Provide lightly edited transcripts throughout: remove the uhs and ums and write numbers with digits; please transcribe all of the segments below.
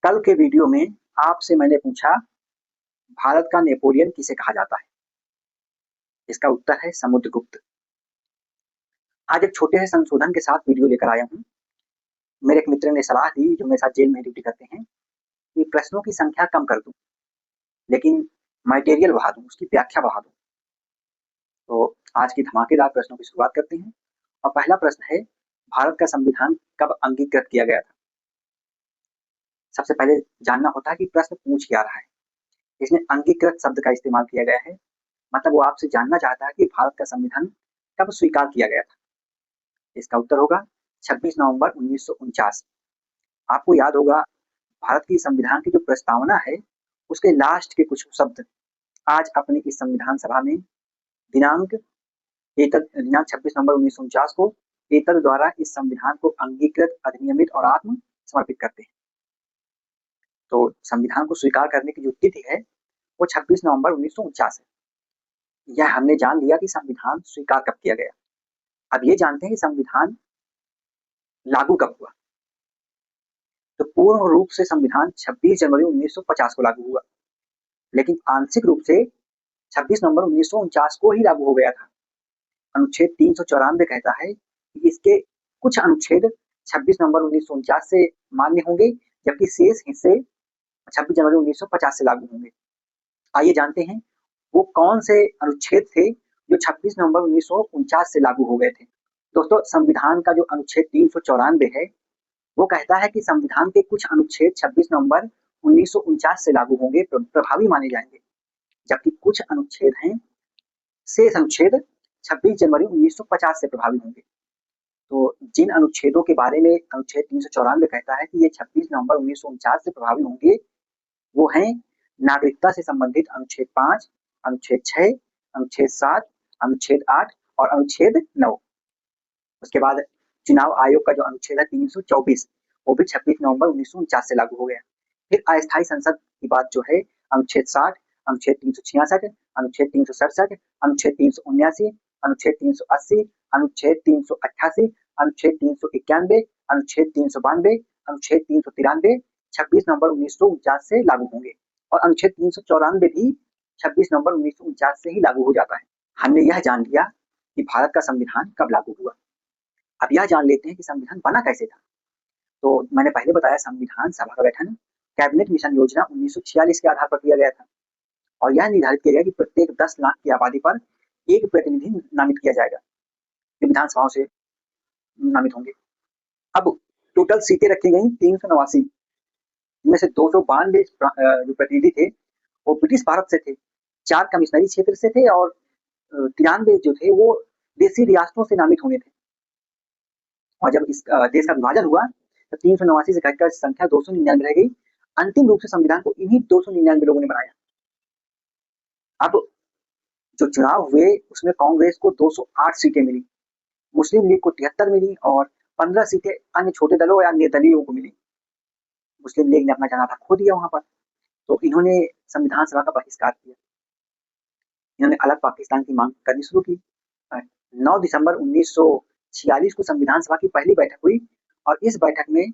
कल के वीडियो में आपसे मैंने पूछा भारत का नेपोलियन किसे कहा जाता है। इसका उत्तर है समुद्रगुप्त। आज एक छोटे से संशोधन के साथ वीडियो लेकर आया हूँ। मेरे एक मित्र ने सलाह दी जो मेरे साथ जेल में ड्यूटी करते हैं कि प्रश्नों की संख्या कम कर दूं, लेकिन मटेरियल बढ़ा दूं, उसकी व्याख्या बढ़ा दूं। तो आज की धमाकेदार प्रश्नों की शुरुआत करते हैं। और पहला प्रश्न है, भारत का संविधान कब अंगीकृत किया गया था? सबसे पहले जानना होता है कि प्रश्न पूछ क्या रहा है। इसमें अंगीकृत शब्द का इस्तेमाल किया गया है, मतलब वो आपसे जानना चाहता है कि भारत का संविधान कब स्वीकार किया गया था। इसका उत्तर होगा 26 नवंबर 1949। आपको याद होगा भारत की संविधान की जो प्रस्तावना है उसके लास्ट के कुछ शब्द आज अपनी इस संविधान सभा में दिनांक 26 नवंबर 1949 को एतद द्वारा इस संविधान को अंगीकृत, अधिनियमित और आत्म समर्पित करते हैं। तो संविधान को स्वीकार करने की जो तिथि है वो 26 नवंबर 1949 है। यह हमने जान लिया कि संविधान स्वीकार कब किया गया। अब ये जानते हैं कि संविधान लागू कब हुआ। तो पूर्ण रूप से संविधान 26 जनवरी 1950 को लागू हुआ, लेकिन आंशिक रूप से 26 नवंबर 1949 को ही लागू हो गया था। अनुच्छेद 394 कहता है कि इसके कुछ अनुच्छेद 26 नवंबर 1949 से मान्य होंगे, जबकि शेष हिस्से 26 जनवरी 1950 से लागू होंगे। आइए जानते हैं वो कौन से अनुच्छेद थे जो 26 नवंबर 1949 से लागू हो गए थे। दोस्तों, संविधान का जो अनुच्छेद 394 है वो कहता है कि संविधान के कुछ अनुच्छेद 26 नवंबर 1949 से लागू होंगे, प्रभावी माने जाएंगे, जबकि कुछ अनुच्छेद हैं, शेष अनुच्छेद 26 जनवरी 1950 से प्रभावी होंगे। तो जिन अनुच्छेदों के बारे में अनुच्छेद 394 कहता है कि ये 26 नवंबर 1949 से प्रभावी होंगे, वो हैं नागरिकता से संबंधित अनुच्छेद 5, अनुच्छेद 6, अनुच्छेद 7, अनुच्छेद 8 और अनुच्छेद 9। उसके बाद चुनाव आयोग का जो अनुच्छेद है 324, वो भी 26 नवंबर 1949 से लागू हो गया। फिर अस्थायी संसद की बात जो है अनुच्छेद 60, अनुच्छेद 366, अनुच्छेद 367, अनुच्छेद 379, अनुच्छेद 380, अनुच्छेद 388, अनुच्छेद 391, अनुच्छेद 392, अनुच्छेद 393 26 नवंबर 1949 से लागू होंगे, और अनुच्छेद 394 भी 26 नवंबर 1949 से ही लागू हो जाता है। हमने यह जान लिया कि भारत का संविधान कब लागू हुआ। अब यह जान लेते हैं कि संविधान बना कैसे था। तो मैंने पहले बताया संविधान सभा का गठन कैबिनेट मिशन योजना 1946 के आधार पर किया गया था, और यह निर्धारित किया गया कि प्रत्येक 10 लाख की आबादी पर एक प्रतिनिधि नामित किया जाएगा, जो विधानसभाओं से नामित होंगे। अब टोटल सीटें रखी गई 389, इनमें से 292 जो प्रतिनिधि थे वो ब्रिटिश भारत से थे, 4 कमिश्नरी क्षेत्र से थे, और 93 जो थे वो देशी रियासतों से नामित होने थे। और जब इस देश का विभाजन हुआ तो 389 से घटकर संख्या 299 रह गई। अंतिम रूप से संविधान को इन्हीं 299 लोगों ने बनाया। अब जो चुनाव हुए उसमें कांग्रेस को 208 सीटें मिली, मुस्लिम लीग को 73 मिली, और 15 सीटें अन्य छोटे दलों या निर्दलीयों को मिली। मुस्लिम लीग ने अपना जनाधा खो दिया वहां पर, तो इन्होंने संविधान सभा का बहिष्कार किया। इन्होंने अलग पाकिस्तान की मांग करनी शुरू की। 9 दिसंबर 1946 को संविधान सभा की पहली बैठक हुई, और इस बैठक में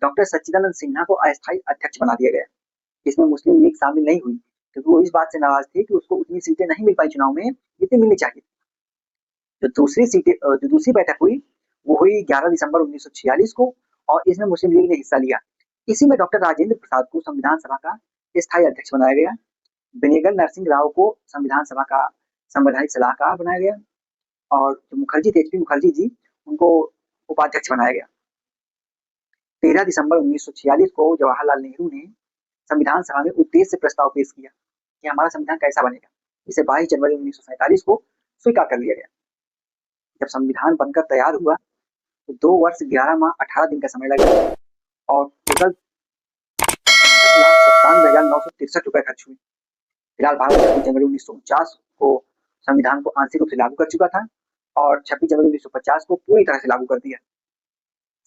डॉक्टर सच्चिदानंद सिन्हा को अस्थायी अध्यक्ष बना दिया गया। इसमें मुस्लिम लीग शामिल नहीं हुई, क्योंकि वो इस बात से नाराज थे कि उसको उतनी सीटें नहीं मिल पाई चुनाव में जितनी मिलनी चाहिए। जो दूसरी बैठक हुई वो हुई 11 दिसंबर 1946 को, और इसमें मुस्लिम लीग ने हिस्सा लिया। इसी में डॉक्टर राजेंद्र प्रसाद को संविधान सभा का स्थायी अध्यक्ष बनाया गया। बेनेगल नरसिंह राव को संविधान सभा का संवैधानिक सलाहकार बनाया गया, और जो मुखर्जी थे, एचपी मुखर्जी जी, उनको उपाध्यक्ष बनाया गया। 13 दिसंबर 1946 को जवाहरलाल नेहरू ने संविधान सभा में उद्देश्य प्रस्ताव पेश किया कि हमारा संविधान कैसा बनेगा। इसे 22 जनवरी 1947 को स्वीकार कर लिया गया। जब संविधान बनकर तैयार हुआ तो 2 वर्ष 11 माह 18 दिन का समय लगा, और टोटल 97,963 रुपए खर्च हुए। फिलहाल भारत 26 जनवरी 1949 को संविधान को आंशिक रूप से लागू कर चुका था, और 26 जनवरी 1950 को पूरी तरह से लागू कर दिया।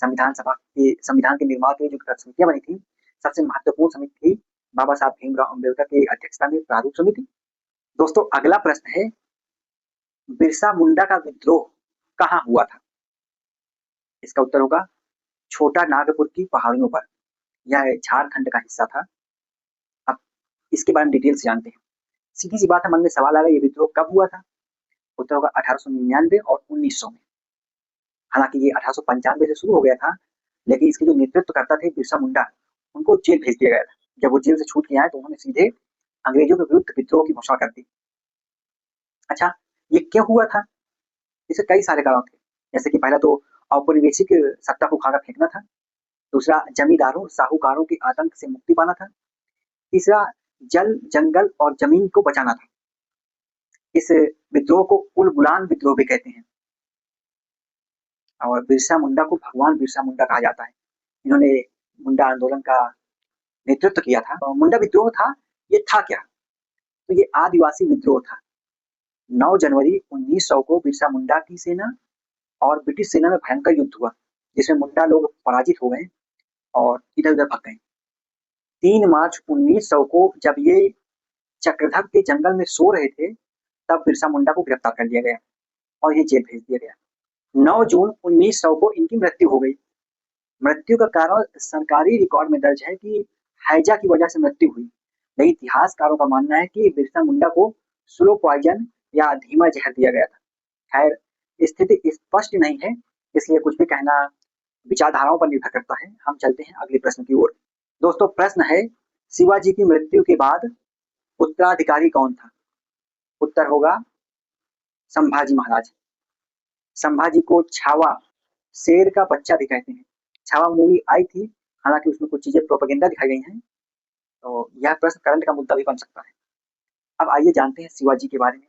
संविधान के निर्माण के लिए जो समितियां बनी थी, सबसे महत्वपूर्ण समिति थी बाबा साहब भीमराव अम्बेडकर की अध्यक्षता में प्रारूप समिति। दोस्तों, अगला प्रश्न है, बिरसा मुंडा का विद्रोह कहाँ हुआ था? इसका उत्तर होगा छोटा नागपुर की पहाड़ियों पर। यह झारखंड का हिस्सा था। अब इसके बारे में डिटेल से जानते हैं। सीधी सी बात है, मन में सवाल आएगा, ये विद्रोह कब हुआ था? उत्तर होगा 1899 और 1900 में। हालांकि ये 1895 से शुरू हो गया था, लेकिन इसके जो नेतृत्व करता थे बिरसा मुंडा, उनको जेल भेज दिया गया था। जब वो जेल से छूट के आए तो उन्होंने सीधे अंग्रेजों के विरुद्ध विद्रोह की घोषणा कर दी। अच्छा, ये क्यों हुआ था? इसके कई सारे कारण थे। जैसे कि पहला तो औपनिवेशिक सत्ता को उखाड़ा फेंकना था। दूसरा, जमींदारों साहूकारों के आतंक से मुक्ति पाना था। तीसरा, जल जंगल और जमीन को बचाना था। इस विद्रोह को उलगुलान विद्रोह भी कहते हैं और बिरसा मुंडा को भगवान बिरसा मुंडा कहा जाता है। इन्होंने मुंडा आंदोलन का नेतृत्व किया था। मुंडा विद्रोह था, ये था क्या? तो ये आदिवासी विद्रोह था। 9 जनवरी 1900 को बिरसा मुंडा की सेना और ब्रिटिश सेना में भयंकर युद्ध हुआ, जिसमें मुंडा लोग पराजित हो गए और इधर उधर भाग गए। 3 मार्च 1900 को जब ये चक्रधर के जंगल में सो रहे थे, तब बिरसा मुंडा को गिरफ्तार कर लिया गया और ये जेल भेज दिया गया। 9 जून 1900 को इनकी मृत्यु हो गई। मृत्यु का कारण सरकारी रिकॉर्ड में दर्ज है कि हैजा की वजह से मृत्यु हुई, लेकिन इतिहासकारों का मानना है कि बिरसा मुंडा को स्लो पॉइजन या धीमा जहर दिया गया था। खैर, स्थिति स्पष्ट नहीं है, इसलिए कुछ भी कहना विचारधाराओं पर निर्भर करता है। हम चलते हैं अगले प्रश्न की ओर। दोस्तों, प्रश्न है, शिवाजी की मृत्यु के बाद उत्तराधिकारी कौन था? उत्तर होगा संभाजी महाराज। संभाजी को छावा, शेर का बच्चा भी कहते हैं। छावा मूवी आई थी, हालांकि उसमें कुछ चीजें प्रोपेगेंडा दिखाई गई हैं, तो यह प्रश्न करंट का मुद्दा भी बन सकता है। अब आइए जानते हैं शिवाजी के बारे में।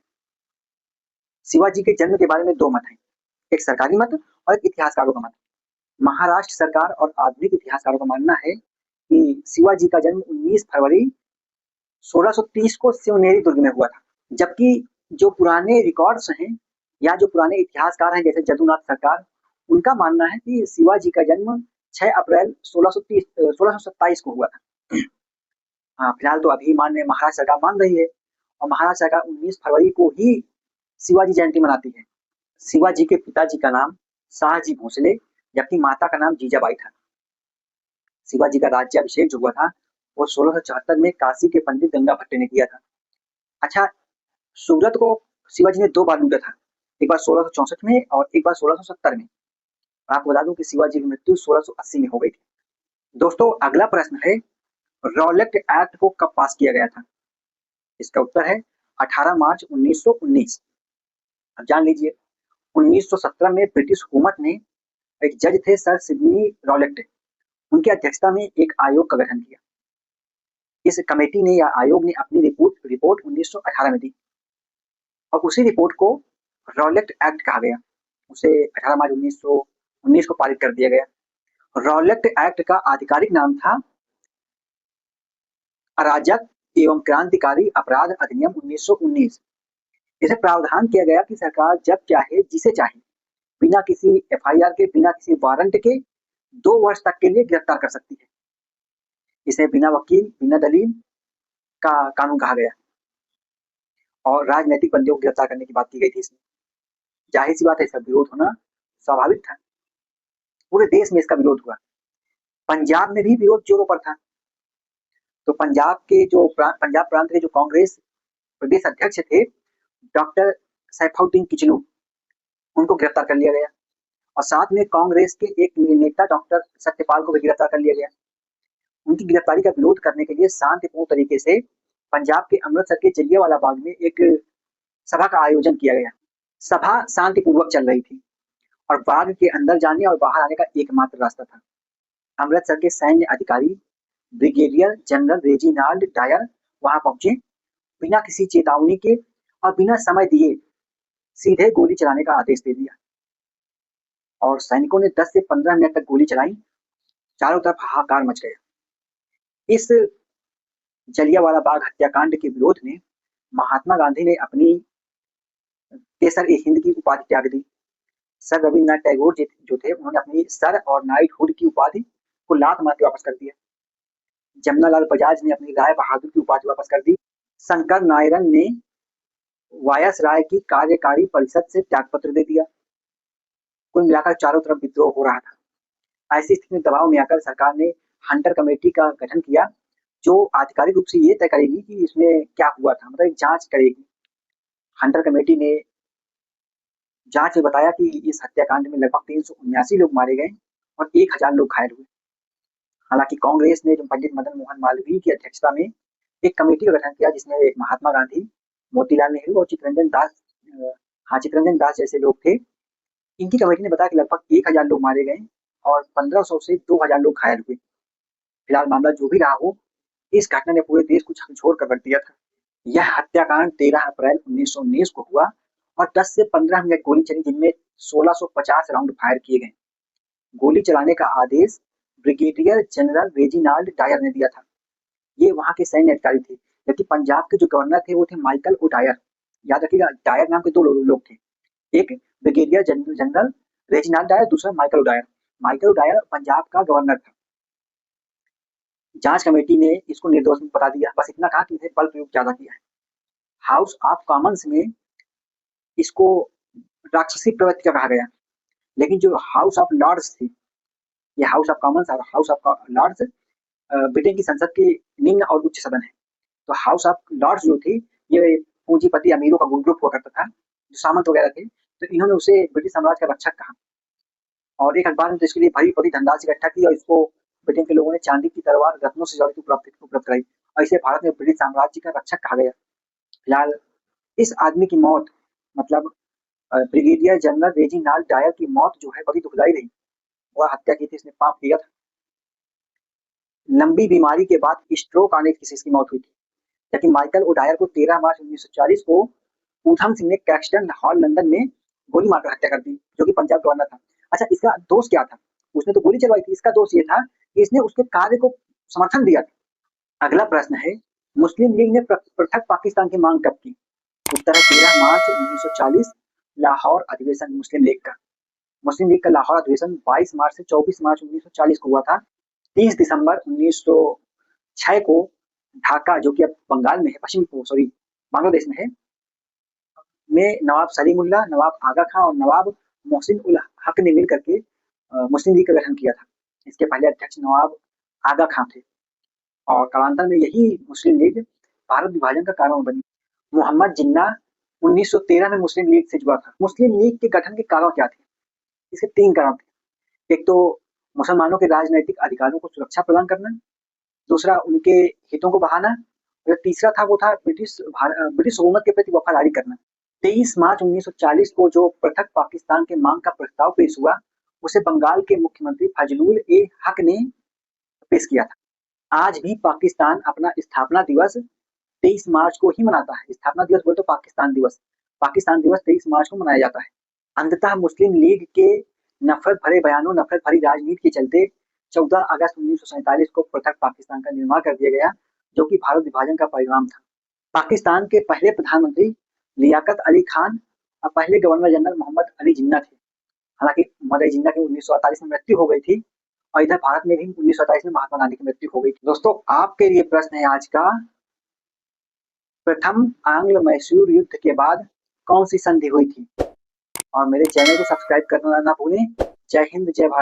शिवाजी के जन्म के बारे में 2 मत हैं, एक सरकारी मत और एक इतिहासकारों का मत। महाराष्ट्र सरकार और आधुनिक इतिहासकारों का मानना है कि शिवाजी का जन्म 19 फरवरी 1630 को शिवनेरी दुर्ग में हुआ था, जबकि जो पुराने रिकॉर्ड्स हैं या जो पुराने इतिहासकार हैं जैसे जदुनाथ सरकार, उनका मानना है कि शिवाजी का जन्म 6 अप्रैल 1627 को हुआ था। हाँ, फिलहाल तो अभी मान्य महाराष्ट्र सरकार मान रही है और महाराष्ट्र सरकार 19 फरवरी को ही शिवाजी जयंती मनाती है। शिवाजी के पिताजी का नाम शाहजी भोसले, जबकि माता का नाम जीजाबाई था। शिवाजी का राज्याभिषेक जो हुआ था वो 1674 में काशी के पंडित गंगा भट्ट ने किया था। अच्छा, सूरत को शिवाजी ने 2 बार लूटा था, एक बार 1664 में और एक बार 1670 में। आपको बता दूं कि शिवाजी की मृत्यु 1680 में हो गई थी। दोस्तों, अगला प्रश्न है, रॉलेट एक्ट को कब पास किया गया था? इसका उत्तर है 18 मार्च 1919। अब जान लीजिए, 1917 में ब्रिटिश हुकूमत ने, एक जज थे सर सिडनी रॉलेट, उनकी अध्यक्षता में एक आयोग का गठन किया। इस कमेटी ने या आयोग ने अपनी रिपोर्ट 1918 में दी और उसी रिपोर्ट को रॉलेट एक्ट कहा गया। उसे 18 मार्च 1919 को पारित कर दिया गया। रॉलेट एक्ट का आधिकारिक नाम था अराजक एवं क्रांतिकारी अपराध अधिनियम 1919। इसे प्रावधान किया गया कि सरकार जब चाहे जिसे चाहे बिना किसी एफआईआर के, बिना किसी वारंट के 2 वर्ष तक के लिए गिरफ्तार कर सकती है। इसे बिना वकील, बिना दलील का कानून कहा गया और राजनीतिक बंदियों को गिरफ्तार करने की बात की गई थी इसमें। जाहिर सी बात है, इसका विरोध होना स्वाभाविक था। पूरे देश में इसका विरोध हुआ। पंजाब में भी विरोध जोरों पर था। तो पंजाब प्रांत के जो कांग्रेस प्रदेश अध्यक्ष थे डॉक्टर सैफुद्दीन किचलू, उनको गिरफ्तार कर लिया गया और साथ में कांग्रेस के एक नेता डॉक्टर सत्यपाल को भी गिरफ्तार कर लिया गया। उनकी गिरफ्तारी का विरोध करने के लिए शांतिपूर्ण तरीके से पंजाब के अमृतसर के जलियांवाला बाग में एक सभा का आयोजन किया गया। सभा शांतिपूर्वक चल रही थी और बाग के अंदर जाने और बाहर आने का एकमात्र रास्ता था। अमृतसर के सैन्य अधिकारी ब्रिगेडियर जनरल रेजिनाल्ड डायर वहां पहुंचे, बिना किसी चेतावनी के और बिना समय दिए सीधे गोली चलाने का आदेश दे दिया और सैनिकों ने 10 से 15 मिनट तक गोली चलाई। चारों तरफ हाहाकार मच गया। इस जलियांवाला बाग हत्याकांड के विरोध में महात्मा गांधी ने अपनी केसर ए हिंद की उपाधि त्याग दी। सर रविन्द्रनाथ टैगोर जो थे, उन्होंने अपनी सर और नाइटहुड की उपाधि को लात मार के वापस कर दिया। जमनालाल बजाज ने अपनी राय बहादुर की उपाधि वापस कर दी। शंकर नारायण ने वायसराय की कार्यकारी परिषद से त्यागपत्र दे दिया। कुल मिलाकर चारों तरफ विद्रोह हो रहा था। ऐसी स्थिति में दबाव में आकर सरकार ने हंटर कमेटी का गठन किया, जो आधिकारिक रूप से ये तय करेगी कि इसमें क्या हुआ था, मतलब एक जांच करेगी। हंटर कमेटी ने जांच में बताया कि इस हत्याकांड में लगभग 379 लोग मारे गए और 1000 लोग घायल हुए। हालांकि कांग्रेस ने जो पंडित मदन मोहन मालवीय की अध्यक्षता में एक कमेटी का गठन किया, जिसमें महात्मा गांधी, मोतीलाल नेहरू और चितरंजन दास जैसे लोग थे। इनकी कमेटी ने बताया कि लगभग 1000 लोग मारे गए और 1500 से 2000 लोग घायल हुए। फिलहाल मामला जो भी रहा हो, इस घटना ने पूरे देश को झकझोर कर रख दिया था। यह हत्याकांड 13 अप्रैल 1919 को हुआ और 10 से 15 मिनट गोली चली, जिनमें 1650 राउंड फायर किए गए। गोली चलाने का आदेश ब्रिगेडियर जनरल रेजिनाल्ड डायर ने दिया था। ये वहां के सैन्य अधिकारी थे, जबकि पंजाब के जो गवर्नर थे वो थे माइकल ओडायर। याद रखिएगा, डायर नाम के 2 लोग थे, एक ब्रिगेडियर जनरल रेजिनाल्ड डायर, दूसरा Michael O'Dwyer. Michael O'Dwyer Punjab का गवर्नर था। जांच कमेटी ने इसको निर्दोष बता दिया, बस इतना कहा कि इसे बल प्रयोग ज्यादा किया है। हाउस ऑफ कॉमन्स में इसको राक्षसी प्रवृत्ति का कहा गया, लेकिन जो हाउस ऑफ लॉर्ड्स थी, ये हाउस ऑफ कॉमन्स और हाउस ऑफ लॉर्ड्स ब्रिटेन की संसद के निम्न और उच्च सदन है। तो हाउस ऑफ लॉर्ड्स जो थी, ये पूंजीपति अमीरों का ग्रुप हुआ करता था, जो सामंत वगैरह थे। तो इन्होंने उसे ब्रिटिश साम्राज्य का रक्षक कहा और एक अखबार में तो इसके लिए भारी बड़ी धनराशि इकट्ठा की और इसको ब्रिटेन के लोगों ने चांदी की तलवार रत्नों से जड़ी उपलब्ध कराई और इसे भारत में ब्रिटिश साम्राज्य का रक्षक कहा गया। फिलहाल इस आदमी की मौत, मतलब ब्रिगेडियर जनरल रेजिनाल्ड डायर की मौत जो है बड़ी दुखदाई रही। वह हत्या की थी, इसने पाप किया था। लंबी बीमारी के बाद स्ट्रोक आने से इसकी मौत हुई थी। जबकि माइकल ओडायर को 13 मार्च 1940 को ऊधम सिंह ने कैक्सटन हॉल लंदन में गोली मारकर हत्या कर दी, जो कि पंजाब गवर्नर था। अच्छा, इसका दोष क्या था? उसने तो गोली चलवाई थी, इसका दोष ये था कि इसने उसके कार्य को समर्थन दिया था। अगला प्रश्न है, मुस्लिम लीग ने पृथक पाकिस्तान की मांग कब की? उत्तर है 13 मार्च 1940, लाहौर अधिवेशन मुस्लिम लीग का। मुस्लिम लीग का लाहौर अधिवेशन 22 मार्च से 24 मार्च 1940 को हुआ था। 30 दिसंबर 1906 को ढाका, जो कि अब बंगाल में है, बांग्लादेश में है, में नवाब सलीमुल्लाह, नवाब आगा खां और नवाब मोहसिन उल हक ने मिलकर के मुस्लिम लीग का गठन किया था। इसके पहले अध्यक्ष नवाब आगा खां थे और कालांतर में यही मुस्लिम लीग भारत विभाजन का कारण बनी। मोहम्मद जिन्ना 1913 में मुस्लिम लीग से जुड़ा था। मुस्लिम लीग के गठन के कारण क्या थे? इसके 3 कारण थे। एक तो मुसलमानों के राजनैतिक अधिकारों को सुरक्षा प्रदान करना, दूसरा उनके हितों को बढ़ाना, और तीसरा था वो था ब्रिटिश हुकूमत के प्रति वफादारी करना। 23 मार्च 1940 को जो पृथक पाकिस्तान के मांग का प्रस्ताव पेश हुआ, उसे बंगाल के मुख्यमंत्री फजलुल ए हक ने पेश किया था। आज भी पाकिस्तान अपना स्थापना दिवस 23 मार्च को ही मनाता है। स्थापना दिवस बोले तो पाकिस्तान दिवस 23 मार्च को मनाया जाता है। अंततः मुस्लिम लीग के नफरत भरे बयानों, नफरत भरी राजनीति के चलते 14 अगस्त 1947 को पृथक पाकिस्तान का निर्माण कर दिया गया, जो कि भारत विभाजन का परिणाम था। पाकिस्तान के पहले प्रधानमंत्री लियाकत अली खान और पहले गवर्नर जनरल मोहम्मद अली जिन्ना थे। हालांकि मोहम्मद अली जिन्ना की 1948 में मृत्यु हो गई थी और इधर भारत में भी 1947 में महात्मा गांधी की मृत्यु हो गई थी। दोस्तों, आपके लिए प्रश्न है आज का, प्रथम आंग्ल मैसूर युद्ध के बाद कौन सी संधि हुई थी? और मेरे चैनल को सब्सक्राइब करना ना भूलें। जय हिंद, जय भारत।